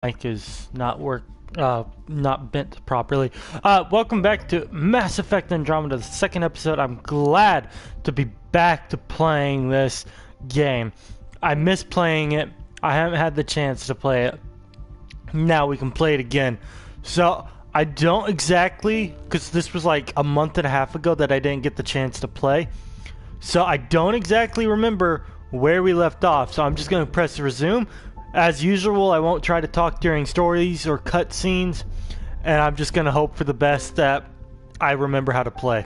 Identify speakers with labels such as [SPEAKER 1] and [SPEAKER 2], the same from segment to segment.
[SPEAKER 1] Mic is not bent properly. Welcome back to Mass Effect Andromeda, the second episode. I'm glad to be back to playing this game. I miss playing it. I haven't had the chance to play it. Now we can play it again. So I don't exactly, because this was like a month and a half ago that I didn't get the chance to play. So I don't exactly remember where we left off. So I'm just going to press resume. As usual, I won't try to talk during stories or cutscenes, and I'm just going to hope for the best that I remember how to play.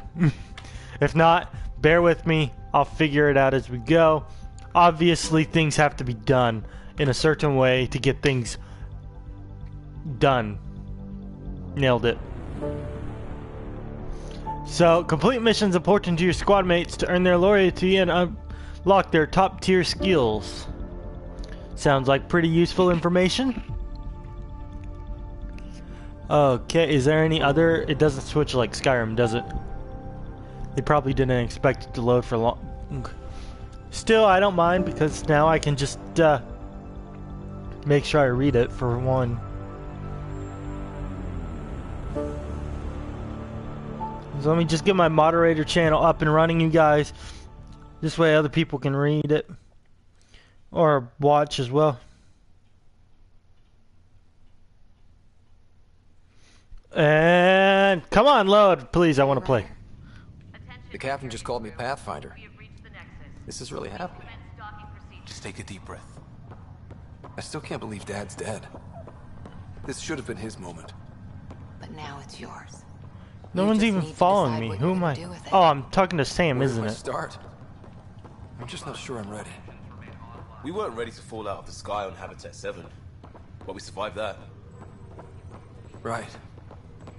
[SPEAKER 1] If not, bear with me. I'll figure it out as we go. Obviously, things have to be done in a certain way to get things done. Nailed it. So, complete missions important to your squad mates to earn their loyalty and unlock their top tier skills. Sounds like pretty useful information. Okay, is there any other? It doesn't switch like Skyrim, does it? They probably didn't expect it to load for long. Still, I don't mind because now I can just make sure I read it for one. So let me just get my moderator channel up and running, you guys. This way other people can read it. Or watch as well. And come on, load, please. I want to play.
[SPEAKER 2] The captain just called me Pathfinder. This is really happening.
[SPEAKER 3] Just take a deep breath.
[SPEAKER 2] I still can't believe Dad's dead. This should have been his moment.
[SPEAKER 4] But now it's yours.
[SPEAKER 1] No one's even following me. Who am I? Oh, I'm talking to Sam,
[SPEAKER 2] Where
[SPEAKER 1] isn't
[SPEAKER 2] do I
[SPEAKER 1] it?
[SPEAKER 2] start? I'm just not sure I'm ready.
[SPEAKER 3] We weren't ready to fall out of the sky on Habitat 7, but we survived that.
[SPEAKER 2] Right.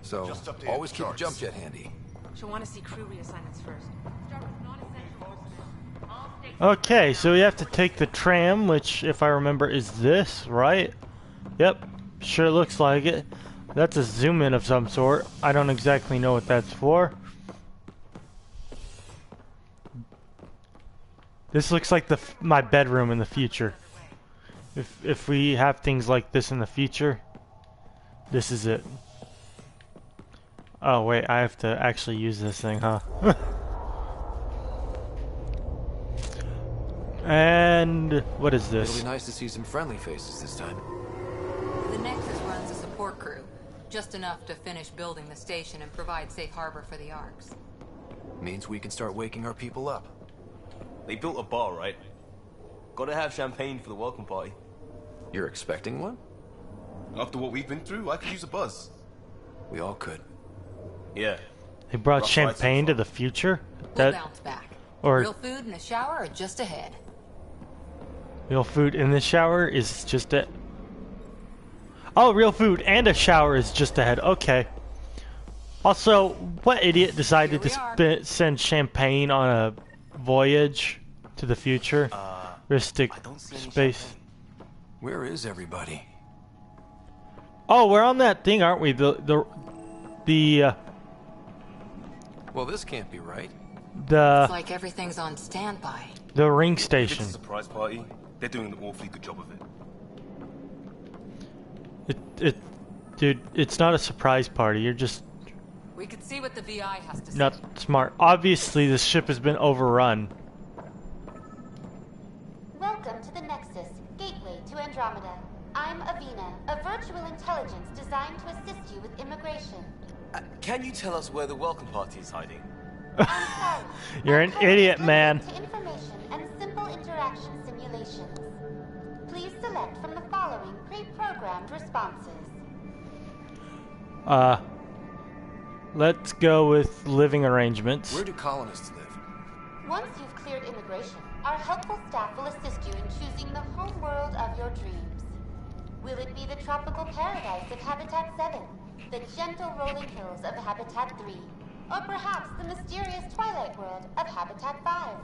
[SPEAKER 2] So,
[SPEAKER 5] Just update
[SPEAKER 2] always
[SPEAKER 5] the
[SPEAKER 2] keep a
[SPEAKER 5] charts.
[SPEAKER 2] jump jet handy.
[SPEAKER 6] She'll want to see crew reassignments first. Start with non-essential. All stations.
[SPEAKER 1] Okay, so we have to take the tram, which, if I remember, is this, right? Yep, sure looks like it. That's a zoom in of some sort. I don't exactly know what that's for. This looks like my bedroom in the future. If we have things like this in the future, this is it. Oh wait, I have to actually use this thing, huh? And what is
[SPEAKER 2] It'll
[SPEAKER 1] this?
[SPEAKER 2] be nice to see some friendly faces this time.
[SPEAKER 4] The Nexus runs a support crew, just enough to finish building the station and provide safe harbor for the Arks.
[SPEAKER 2] Means we can start waking our people up.
[SPEAKER 3] They built a bar, right? Gotta have champagne for the welcome party.
[SPEAKER 2] You're expecting one?
[SPEAKER 3] After what we've been through, I could use a buzz.
[SPEAKER 2] We all could.
[SPEAKER 3] Yeah.
[SPEAKER 1] They brought
[SPEAKER 3] Rough
[SPEAKER 1] champagne
[SPEAKER 3] ride so
[SPEAKER 1] to the future?
[SPEAKER 4] We'll bounce back.
[SPEAKER 1] Or
[SPEAKER 4] Real food and a shower are just ahead.
[SPEAKER 1] real food in the shower is just it. Oh, real food and a shower is just ahead. Okay. Also, what idiot decided to send champagne on a voyage to the future? Ristic
[SPEAKER 3] I don't see any
[SPEAKER 1] space.
[SPEAKER 3] champagne.
[SPEAKER 2] Where is everybody?
[SPEAKER 1] Oh, we're on that thing, aren't we? The
[SPEAKER 2] Well, this can't be right.
[SPEAKER 4] It's like everything's on standby.
[SPEAKER 1] the ring
[SPEAKER 3] If it's
[SPEAKER 1] station.
[SPEAKER 3] a surprise party, they're doing an awfully good job of it.
[SPEAKER 1] Dude, it's not a surprise party. You're just
[SPEAKER 4] We could see what the VI has to say.
[SPEAKER 1] not smart. Obviously, this ship has been overrun.
[SPEAKER 7] Welcome to the Nexus, gateway to Andromeda. I'm Avina, a virtual intelligence designed to assist you with immigration.
[SPEAKER 3] Can you tell us where the welcome party is hiding?
[SPEAKER 7] I'm sorry.
[SPEAKER 1] You're
[SPEAKER 7] I'm
[SPEAKER 1] an
[SPEAKER 7] currently
[SPEAKER 1] idiot, man.
[SPEAKER 7] limited to information and simple interaction simulations. Please select from the following pre-programmed responses.
[SPEAKER 1] Let's go with living arrangements.
[SPEAKER 2] Where do colonists live?
[SPEAKER 7] Once you've cleared immigration, our helpful staff will assist you in choosing the home world of your dreams. Will it be the tropical paradise of Habitat 7, the gentle rolling hills of Habitat 3, or perhaps the mysterious twilight world of Habitat 5?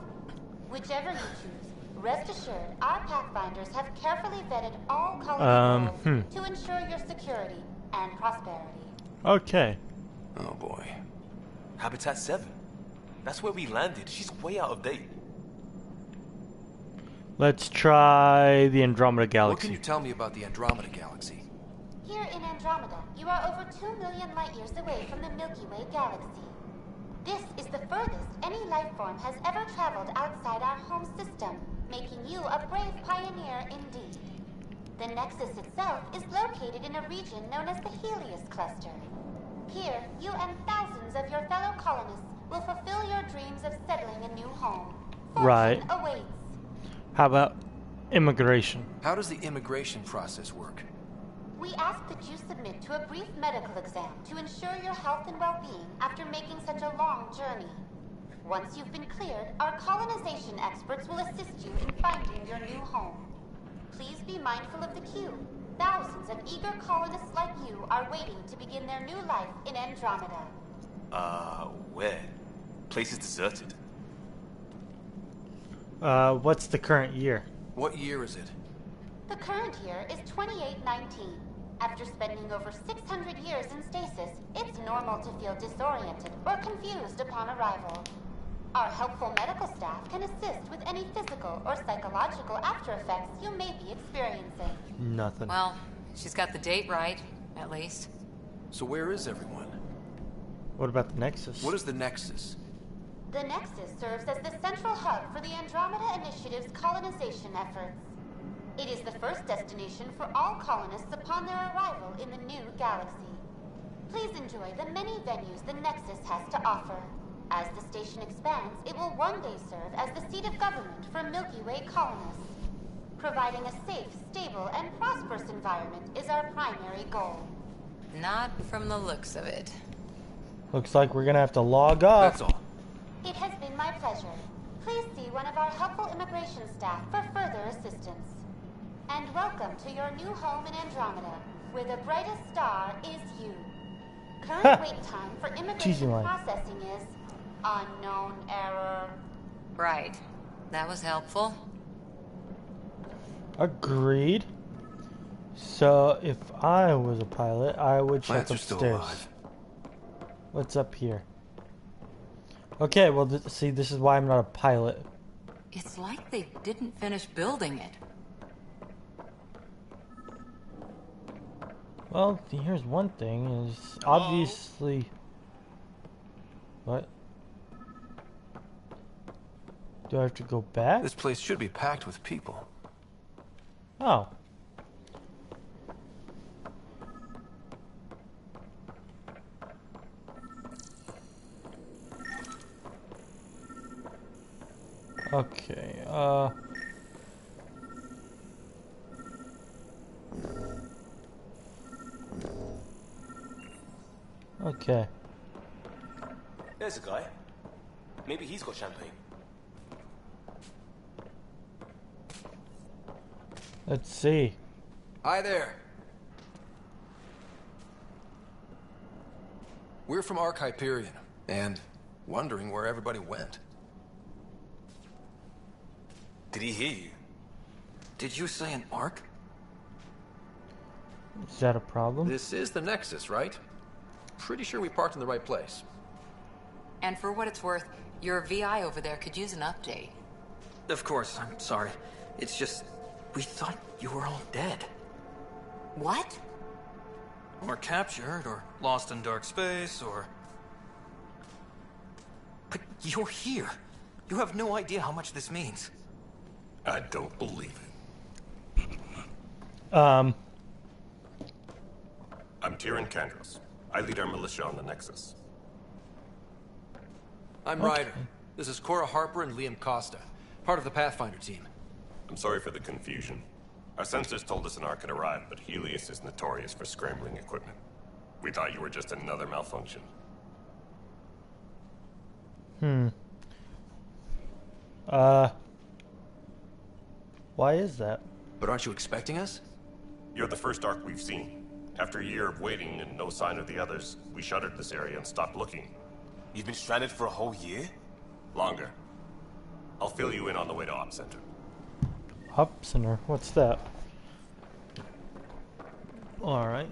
[SPEAKER 7] Whichever you choose, rest assured our Pathfinders have carefully vetted all colony goals to ensure your security and prosperity.
[SPEAKER 1] Okay.
[SPEAKER 2] Oh boy.
[SPEAKER 3] Habitat 7. That's where we landed. She's way out of date.
[SPEAKER 1] Let's try the Andromeda
[SPEAKER 2] What can
[SPEAKER 1] Galaxy.
[SPEAKER 2] you tell me about the Andromeda Galaxy?
[SPEAKER 7] in Andromeda, you are over 2 million light years away from the Milky Way galaxy. This is the furthest any life form has ever traveled outside our home system, making you a brave pioneer indeed. The Nexus itself is located in a region known as the Helios Cluster. Here, you and thousands of your fellow colonists will fulfill your dreams of settling a new home. Fortune
[SPEAKER 1] Right.
[SPEAKER 7] awaits.
[SPEAKER 1] How about immigration?
[SPEAKER 2] How does the immigration process work?
[SPEAKER 7] We ask that you submit to a brief medical exam to ensure your health and well-being after making such a long journey. Once you've been cleared, our colonization experts will assist you in finding your new home. Please be mindful of the queue. Thousands of eager colonists like you are waiting to begin their new life in Andromeda.
[SPEAKER 3] Where? Place is deserted.
[SPEAKER 1] What's the current year?
[SPEAKER 2] What year is it?
[SPEAKER 7] The current year is 2819. After spending over 600 years in stasis, it's normal to feel disoriented or confused upon arrival. Our helpful medical staff can assist with any physical or psychological after effects you may be experiencing.
[SPEAKER 1] Nothing.
[SPEAKER 4] Well, she's got the date right, at least.
[SPEAKER 2] So where is everyone?
[SPEAKER 1] What about the Nexus?
[SPEAKER 2] What is the Nexus?
[SPEAKER 7] The Nexus serves as the central hub for the Andromeda Initiative's colonization efforts. It is the first destination for all colonists upon their arrival in the new galaxy. Please enjoy the many venues the Nexus has to offer. As the station expands, it will one day serve as the seat of government for Milky Way colonists. Providing a safe, stable, and prosperous environment is our primary goal.
[SPEAKER 4] Not from the looks of it.
[SPEAKER 1] Looks like we're gonna have to log off.
[SPEAKER 2] That's all.
[SPEAKER 7] It has been my pleasure. Please see one of our helpful immigration staff for further assistance. And welcome to your new home in Andromeda, where the brightest star is you. Current wait time for immigration
[SPEAKER 1] Teasing line.
[SPEAKER 7] processing is unknown error.
[SPEAKER 4] Right. That was helpful.
[SPEAKER 1] Agreed. So if I was a pilot, I would check
[SPEAKER 2] Plants are still
[SPEAKER 1] upstairs.
[SPEAKER 2] alive.
[SPEAKER 1] What's up here? Okay, well, see, this is why I'm not a pilot.
[SPEAKER 4] It's like they didn't finish building it.
[SPEAKER 1] Well, here's one thing: is obviously what? Do I have to go back?
[SPEAKER 2] This place should be packed with people.
[SPEAKER 1] Oh. Okay, okay.
[SPEAKER 3] There's a guy. Maybe he's got champagne.
[SPEAKER 1] Let's see.
[SPEAKER 2] Hi there. We're from Ark Hyperion, and wondering where everybody went.
[SPEAKER 3] Did he hear you?
[SPEAKER 2] Did you say an Ark?
[SPEAKER 1] Is that a problem?
[SPEAKER 2] This is the Nexus, right? Pretty sure we parked in the right place.
[SPEAKER 4] And for what it's worth, your VI over there could use an update.
[SPEAKER 5] Of course, I'm sorry. It's just, we thought you were all dead.
[SPEAKER 4] What?
[SPEAKER 5] Or captured, or lost in dark space, or... But you're here. You have no idea how much this means.
[SPEAKER 8] I don't believe it. I'm Tyrion Kandros. I lead our militia on the Nexus.
[SPEAKER 2] I'm Ryder. This is Cora Harper and Liam Costa, part of the Pathfinder team.
[SPEAKER 8] I'm sorry for the confusion. Our sensors told us an Ark had arrived, but Helios is notorious for scrambling equipment. We thought you were just another malfunction.
[SPEAKER 1] Why is that?
[SPEAKER 2] But aren't you expecting us?
[SPEAKER 8] You're the first Ark we've seen. After a year of waiting and no sign of the others, we shuttered this area and stopped looking.
[SPEAKER 3] You've been stranded for a whole year?
[SPEAKER 8] Longer. I'll fill you in on the way to Op Center.
[SPEAKER 1] Up center. What's that? Alright.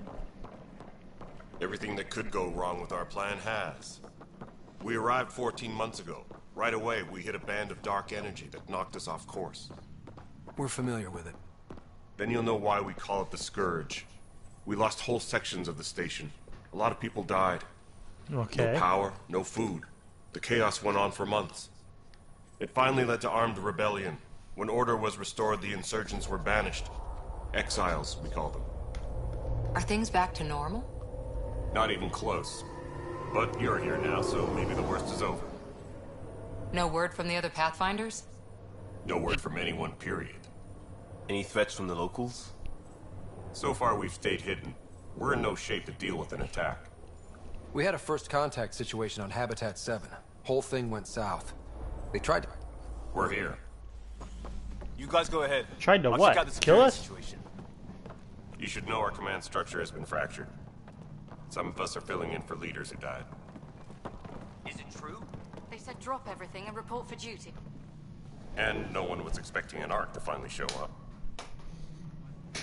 [SPEAKER 8] Everything that could go wrong with our plan has. We arrived 14 months ago. Right away, we hit a band of dark energy that knocked us off course.
[SPEAKER 2] We're familiar with it.
[SPEAKER 8] Then you'll know why we call it the Scourge. We lost whole sections of the station. A lot of people died.
[SPEAKER 1] Okay.
[SPEAKER 8] No power, no food. The chaos went on for months. It finally led to armed rebellion. When order was restored, the insurgents were banished. Exiles, we call them.
[SPEAKER 4] Are things back to normal?
[SPEAKER 8] Not even close. But you're here now, so maybe the worst is over.
[SPEAKER 4] No word from the other Pathfinders?
[SPEAKER 8] No word from anyone, period.
[SPEAKER 3] Any threats from the locals?
[SPEAKER 8] So far, we've stayed hidden. We're in no shape to deal with an attack.
[SPEAKER 2] We had a first contact situation on Habitat 7. Whole thing went south. They tried to...
[SPEAKER 8] We're here.
[SPEAKER 3] You guys go ahead.
[SPEAKER 1] Tried to
[SPEAKER 3] I'll
[SPEAKER 1] what?
[SPEAKER 3] check out the
[SPEAKER 1] Kill
[SPEAKER 3] security
[SPEAKER 1] us?
[SPEAKER 3] situation.
[SPEAKER 8] You should know our command structure has been fractured. Some of us are filling in for leaders who died.
[SPEAKER 3] Is it true?
[SPEAKER 6] They said drop everything and report for duty.
[SPEAKER 8] And no one was expecting an Ark to finally show up.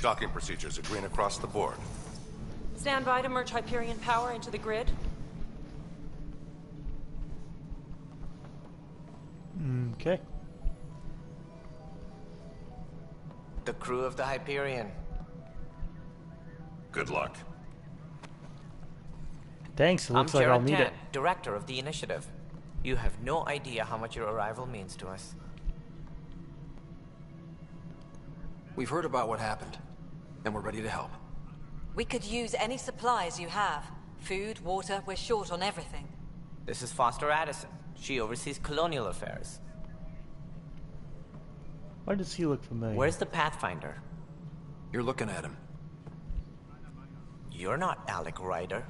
[SPEAKER 9] Docking procedures are green across the board.
[SPEAKER 6] Stand by to merge Hyperion power into the grid.
[SPEAKER 1] Okay.
[SPEAKER 10] The crew of the Hyperion.
[SPEAKER 8] Good luck.
[SPEAKER 1] Thanks, it looks
[SPEAKER 10] I'm
[SPEAKER 1] like I'll
[SPEAKER 10] Jared
[SPEAKER 1] need
[SPEAKER 10] Tan,
[SPEAKER 1] it.
[SPEAKER 10] director of the initiative. You have no idea how much your arrival means to us.
[SPEAKER 2] We've heard about what happened, and we're ready to help.
[SPEAKER 6] We could use any supplies you have. Food, water, we're short on everything.
[SPEAKER 10] This is Foster Addison. She oversees colonial affairs.
[SPEAKER 1] Why does he look familiar?
[SPEAKER 10] Where's the Pathfinder?
[SPEAKER 2] You're looking at him.
[SPEAKER 10] You're not Alec Ryder.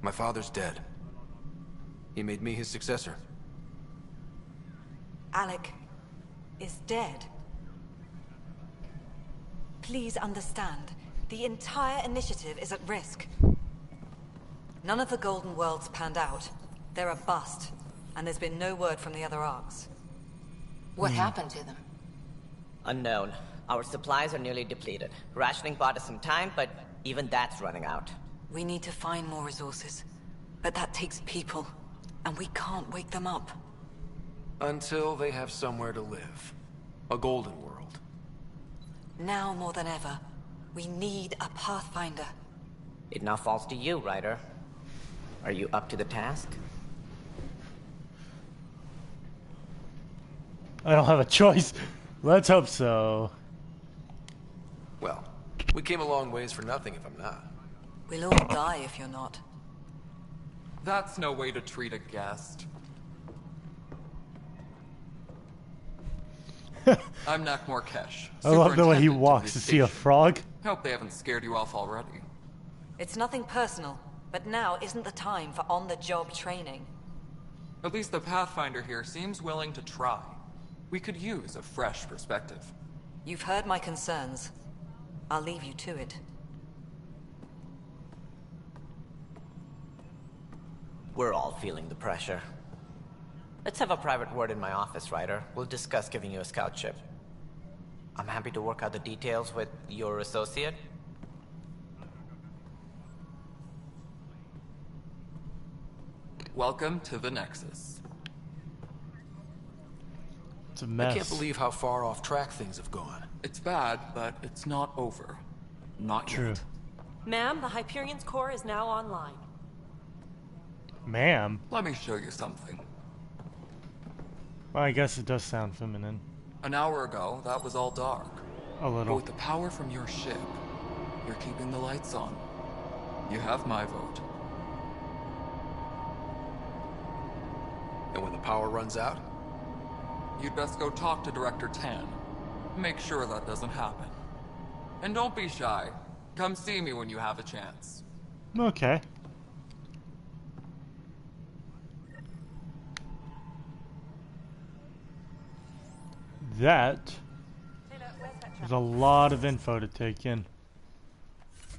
[SPEAKER 2] My father's dead. He made me his successor.
[SPEAKER 6] Alec is dead. Please understand, the entire initiative is at risk. None of the Golden Worlds panned out. They're a bust, and there's been no word from the other arcs.
[SPEAKER 4] What happened to them?
[SPEAKER 10] Unknown. Our supplies are nearly depleted. Rationing bought us some time, but even that's running out.
[SPEAKER 6] We need to find more resources, but that takes people, and we can't wake them up.
[SPEAKER 2] Until they have somewhere to live. A golden world.
[SPEAKER 6] Now more than ever, we need a Pathfinder.
[SPEAKER 10] It now falls to you, Ryder. Are you up to the task?
[SPEAKER 1] I don't have a choice. Let's hope so.
[SPEAKER 2] Well, we came a long ways for nothing if I'm not.
[SPEAKER 6] We'll all die if you're not.
[SPEAKER 11] That's no way to treat a guest. I'm Nakmor Kesh.
[SPEAKER 1] I love the way he
[SPEAKER 11] superintendent of
[SPEAKER 1] walks
[SPEAKER 11] the
[SPEAKER 1] to see a
[SPEAKER 11] station.
[SPEAKER 1] frog.
[SPEAKER 11] Hope they haven't scared you off already.
[SPEAKER 6] It's nothing personal, but now isn't the time for on-the-job training.
[SPEAKER 11] At least the Pathfinder here seems willing to try. We could use a fresh perspective.
[SPEAKER 6] You've heard my concerns. I'll leave you to it.
[SPEAKER 10] We're all feeling the pressure. Let's have a private word in my office, Ryder. We'll discuss giving you a scout ship. I'm happy to work out the details with your associate.
[SPEAKER 11] Welcome to the Nexus.
[SPEAKER 1] It's a
[SPEAKER 2] I
[SPEAKER 1] mess.
[SPEAKER 2] can't believe how far off track things have gone.
[SPEAKER 11] It's bad, but it's not over. Not
[SPEAKER 1] True.
[SPEAKER 11] yet.
[SPEAKER 6] Ma'am, the Hyperion's core is now online.
[SPEAKER 1] Ma'am.
[SPEAKER 11] Let me show you something.
[SPEAKER 1] Well, I guess it does sound feminine.
[SPEAKER 11] An hour ago, that was all dark.
[SPEAKER 1] A
[SPEAKER 11] But
[SPEAKER 1] little.
[SPEAKER 11] with the power from your ship, you're keeping the lights on. You have my vote.
[SPEAKER 2] And when the power runs out,
[SPEAKER 11] You'd best go talk to Director Tan. Make sure that doesn't happen. And don't be shy. Come see me when you have a chance.
[SPEAKER 1] Okay. That is a lot of info to take in.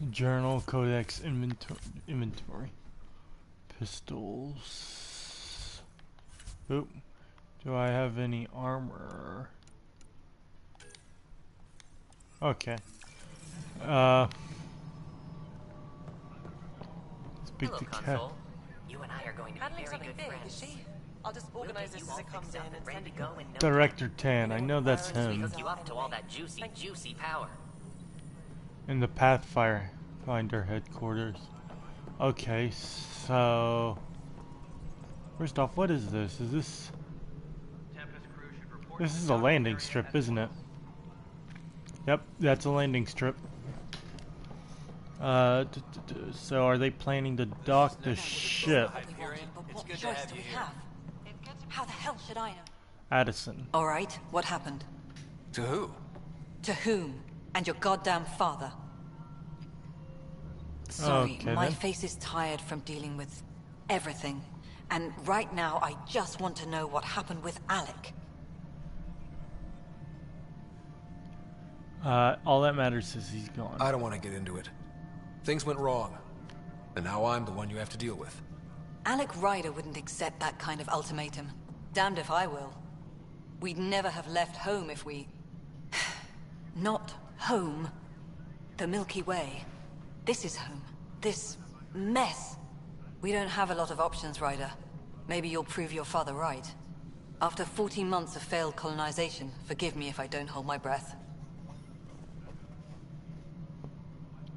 [SPEAKER 1] Journal, codex, inventory. Pistols. Oop. Do I have any armor? Okay. Speak to Cat.
[SPEAKER 10] You and I are going to
[SPEAKER 6] Handling something big, is she? I'll just organize this as it comes in and send it going.
[SPEAKER 1] Director Tan. I know that's him.
[SPEAKER 10] Hook you up to all that juicy, juicy power.
[SPEAKER 1] And the Pathfinder. Find our headquarters. Okay, so first off, what is this? Is this? This is a landing strip, isn't it? Yep, that's a landing strip. So are they planning to dock the ship?
[SPEAKER 6] What choice do we have? How the hell should I know?
[SPEAKER 1] Addison.
[SPEAKER 6] All right, what happened?
[SPEAKER 2] To who?
[SPEAKER 6] To whom? And your goddamn father. Sorry,
[SPEAKER 1] Okay,
[SPEAKER 6] my
[SPEAKER 1] then.
[SPEAKER 6] face is tired from dealing with everything. And right now, I just want to know what happened with Alec.
[SPEAKER 1] All that matters is he's gone.
[SPEAKER 2] I don't want to get into it. Things went wrong. And now I'm the one you have to deal with.
[SPEAKER 6] Alec Ryder wouldn't accept that kind of ultimatum. Damned if I will. We'd never have left home if we... Not home. The Milky Way. This is home. This mess. We don't have a lot of options, Ryder. Maybe you'll prove your father right. After 14 months of failed colonization, forgive me if I don't hold my breath.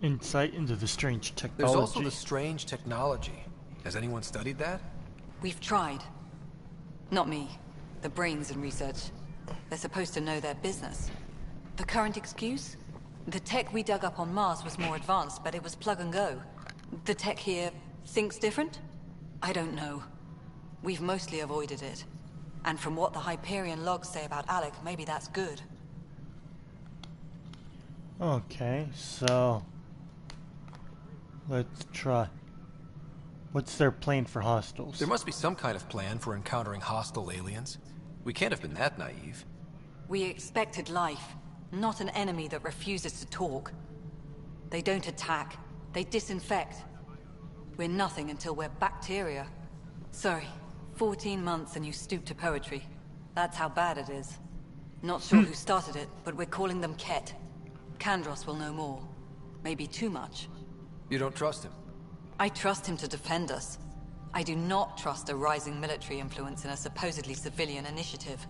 [SPEAKER 1] Insight into the strange technology.
[SPEAKER 2] There's also the strange technology. Has anyone studied that?
[SPEAKER 6] We've tried. Not me. The brains in research. They're supposed to know their business. The current excuse? The tech we dug up on Mars was more advanced, but it was plug and go. The tech here thinks different? I don't know. We've mostly avoided it. And from what the Hyperion logs say about Alec, maybe that's good.
[SPEAKER 1] Okay, so let's try. What's their plan for hostiles?
[SPEAKER 2] There must be some kind of plan for encountering hostile aliens. We can't have been that naive.
[SPEAKER 6] We expected life, not an enemy that refuses to talk. They don't attack, they disinfect. We're nothing until we're bacteria. Sorry, 14 months and you stoop to poetry. That's how bad it is. Not sure who started it, but we're calling them Ket. Kandros will know more. Maybe too much.
[SPEAKER 2] You don't trust him?
[SPEAKER 6] I trust him to defend us. I do not trust a rising military influence in a supposedly civilian initiative.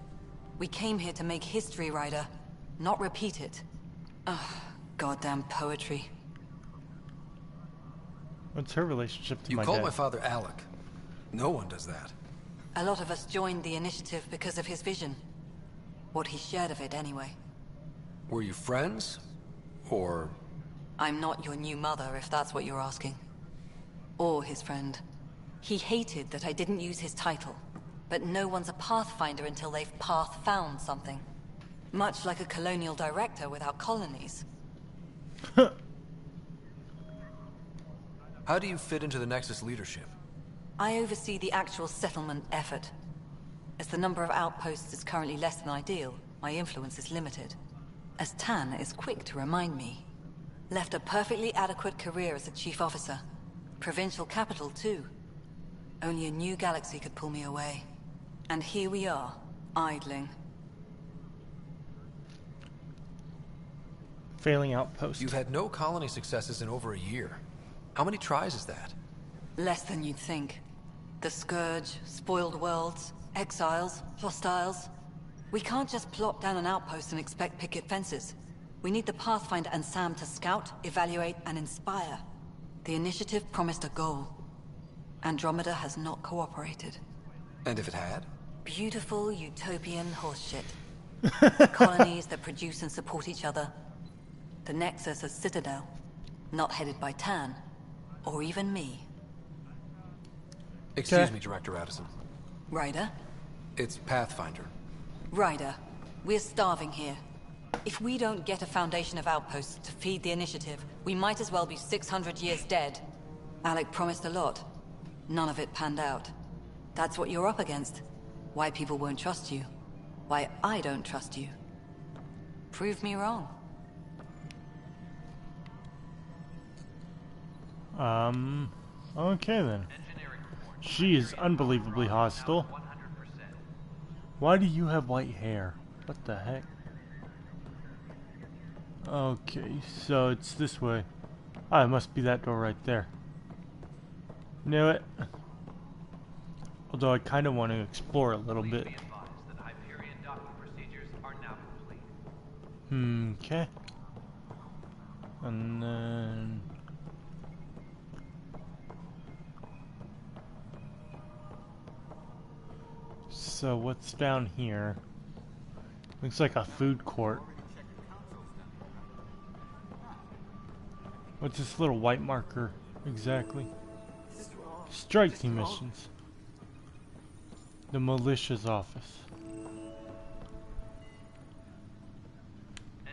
[SPEAKER 6] We came here to make history, Ryder, not repeat it. Ugh, goddamn poetry.
[SPEAKER 1] What's her relationship to
[SPEAKER 2] You
[SPEAKER 1] my
[SPEAKER 2] called
[SPEAKER 1] dad?
[SPEAKER 2] my father Alec. No one does that.
[SPEAKER 6] A lot of us joined the initiative because of his vision. What he shared of it, anyway.
[SPEAKER 2] Were you friends? Or...
[SPEAKER 6] I'm not your new mother, if that's what you're asking. Or his friend. He hated that I didn't use his title. But no one's a pathfinder until they've path-found something. Much like a colonial director without colonies.
[SPEAKER 2] How do you fit into the Nexus leadership?
[SPEAKER 6] I oversee the actual settlement effort. As the number of outposts is currently less than ideal, my influence is limited. As Tan is quick to remind me. Left a perfectly adequate career as a chief officer. Provincial capital, too. Only a new galaxy could pull me away. And here we are, idling.
[SPEAKER 1] Failing outpost.
[SPEAKER 2] You've had no colony successes in over a year. How many tries is that?
[SPEAKER 6] Less than you'd think. The Scourge, spoiled worlds, exiles, hostiles. We can't just plop down an outpost and expect picket fences. We need the Pathfinder and Sam to scout, evaluate, and inspire. The initiative promised a goal. Andromeda has not cooperated.
[SPEAKER 2] And if it had?
[SPEAKER 6] Beautiful utopian horseshit. Colonies that produce and support each other. The Nexus as Citadel. Not headed by Tan. Or even me.
[SPEAKER 2] Excuse me, Director Addison.
[SPEAKER 6] Ryder?
[SPEAKER 2] It's Pathfinder.
[SPEAKER 6] Ryder, we're starving here. If we don't get a foundation of outposts to feed the initiative, we might as well be 600 years dead. Alec promised a lot. None of it panned out. That's what you're up against. Why people won't trust you. Why I don't trust you. Prove me wrong.
[SPEAKER 1] Okay then. She is unbelievably hostile. Why do you have white hair? What the heck? Okay, so it's this way. Ah, it must be that door right there. Knew it. Although I kind of want to explore a little bit. Okay. And then... So what's down here? Looks like a food court. What's this little white marker exactly? Strike team missions. The militia's office.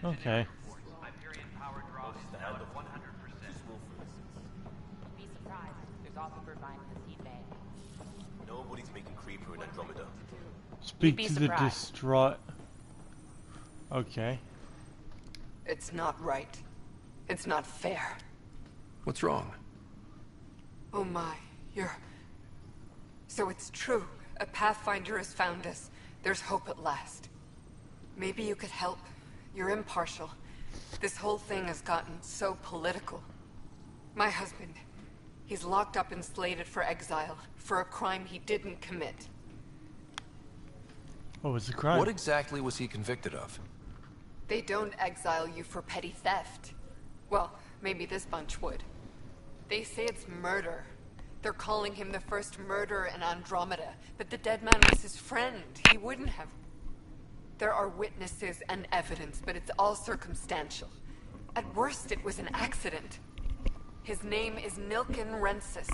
[SPEAKER 1] Okay.
[SPEAKER 12] Be surprised. There's also Irvine in the seed bay.
[SPEAKER 3] Nobody's making Creeper in Andromeda.
[SPEAKER 1] Speak to the distraught. Okay.
[SPEAKER 13] It's not right. It's not fair.
[SPEAKER 2] What's wrong?
[SPEAKER 13] Oh my, you're... So it's true. A Pathfinder has found us. There's hope at last. Maybe you could help. You're impartial. This whole thing has gotten so political. My husband, he's locked up and slated for exile for a crime he didn't commit.
[SPEAKER 1] What was the crime?
[SPEAKER 2] What exactly was he convicted of?
[SPEAKER 13] They don't exile you for petty theft. Well, maybe this bunch would. They say it's murder. They're calling him the first murderer in Andromeda, but the dead man was his friend. He wouldn't have... There are witnesses and evidence, but it's all circumstantial. At worst, it was an accident. His name is Nilken Rensis.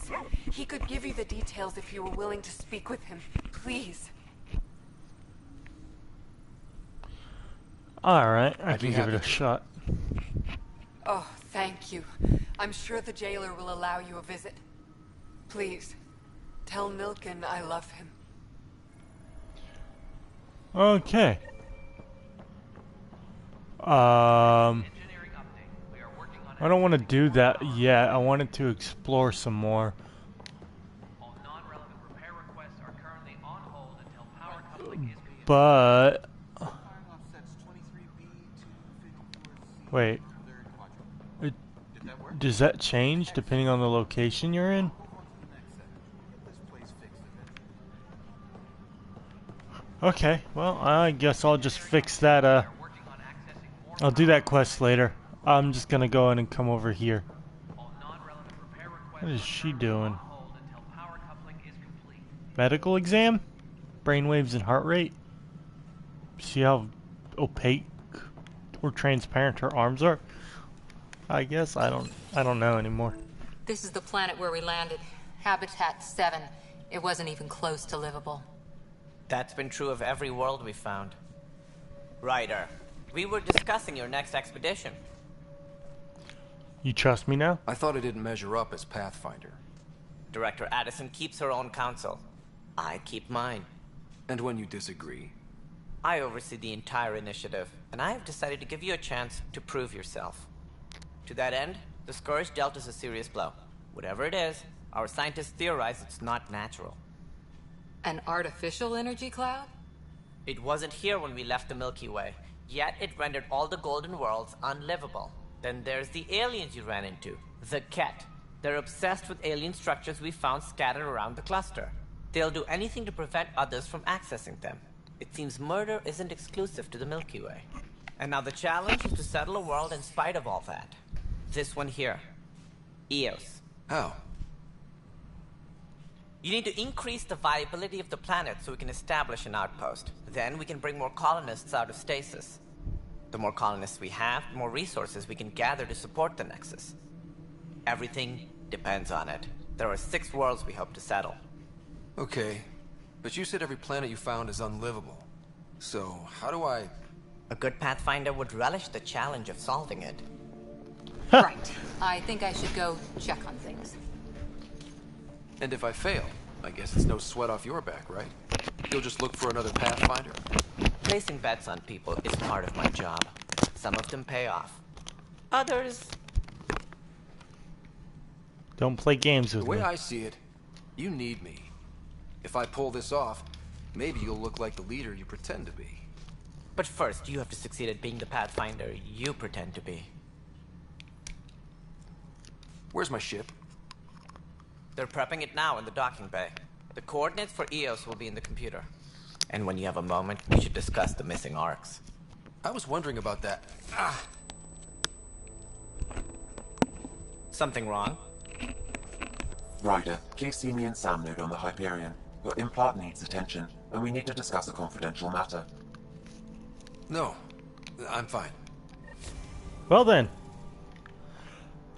[SPEAKER 13] He could give you the details if you were willing to speak with him. Please.
[SPEAKER 1] Alright, I
[SPEAKER 2] I'd
[SPEAKER 1] can
[SPEAKER 2] be
[SPEAKER 1] give it a
[SPEAKER 2] happy to.
[SPEAKER 1] shot.
[SPEAKER 13] Oh, thank you. I'm sure the jailer will allow you a visit. Please, tell Nilken I love him.
[SPEAKER 1] Okay. I don't want to do that yet. I wanted to explore some more. But wait, does that change depending on the location you're in? Okay, well, I guess I'll just fix that, I'll do that quest later. I'm just gonna go in and come over here. What is she doing? Medical exam? Brainwaves and heart rate? See how opaque or transparent her arms are? I guess I don't know anymore.
[SPEAKER 4] This is the planet where we landed. Habitat 7. It wasn't even close to livable.
[SPEAKER 10] That's been true of every world we found. Ryder, we were discussing your next expedition.
[SPEAKER 1] You trust me now?
[SPEAKER 2] I thought I didn't measure up as Pathfinder.
[SPEAKER 10] Director Addison keeps her own counsel. I keep mine.
[SPEAKER 2] And when you disagree?
[SPEAKER 10] I oversee the entire initiative, and I have decided to give you a chance to prove yourself. To that end, the Scourge dealt us a serious blow. Whatever it is, our scientists theorize it's not natural.
[SPEAKER 4] An artificial energy cloud?
[SPEAKER 10] It wasn't here when we left the Milky Way, yet it rendered all the golden worlds unlivable. Then there's the aliens you ran into, the Ket. They're obsessed with alien structures we found scattered around the cluster. They'll do anything to prevent others from accessing them. It seems murder isn't exclusive to the Milky Way. And now the challenge is to settle a world in spite of all that. This one here. Eos.
[SPEAKER 2] How?
[SPEAKER 10] You need to increase the viability of the planet so we can establish an outpost. Then we can bring more colonists out of stasis. The more colonists we have, the more resources we can gather to support the Nexus. Everything depends on it. There are 6 worlds we hope to settle.
[SPEAKER 2] Okay, but you said every planet you found is unlivable. So, how do I...
[SPEAKER 10] A good Pathfinder would relish the challenge of solving it.
[SPEAKER 4] Right. I think I should go check on things.
[SPEAKER 2] And if I fail, I guess it's no sweat off your back, right? You'll just look for another Pathfinder?
[SPEAKER 10] Placing bets on people is part of my job. Some of them pay off. Others...
[SPEAKER 1] Don't play games with me.
[SPEAKER 2] The way I see it, you need me. If I pull this off, maybe you'll look like the leader you pretend to be.
[SPEAKER 10] But first, you have to succeed at being the Pathfinder you pretend to be.
[SPEAKER 2] Where's my ship?
[SPEAKER 10] They're prepping it now in the docking bay. The coordinates for Eos will be in the computer. And when you have a moment, we should discuss the missing arcs.
[SPEAKER 2] I was wondering about that. Ah!
[SPEAKER 10] Something wrong?
[SPEAKER 14] Ryder, please see me and Sam node on the Hyperion. Your implant needs attention. and we need to discuss a confidential matter.
[SPEAKER 2] No, I'm fine.
[SPEAKER 1] Well then.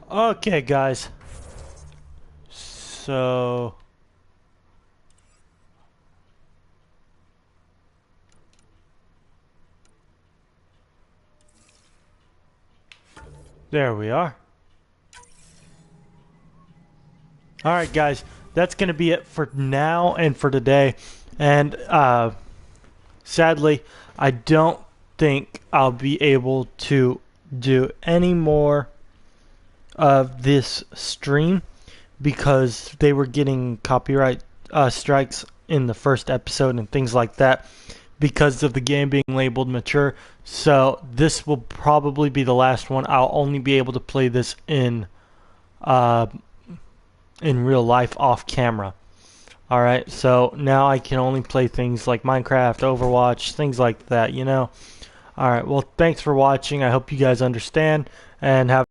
[SPEAKER 1] Okay, guys. So... there we are. Alright, guys. That's going to be it for now and for today. And, sadly, I don't think I'll be able to do any more of this stream because they were getting copyright strikes in the first episode and things like that because of the game being labeled mature. So this will probably be the last one. I'll only be able to play this in real life off camera. Alright, so now I can only play things like Minecraft, Overwatch, things like that, you know. Alright, well, thanks for watching. I hope you guys understand and have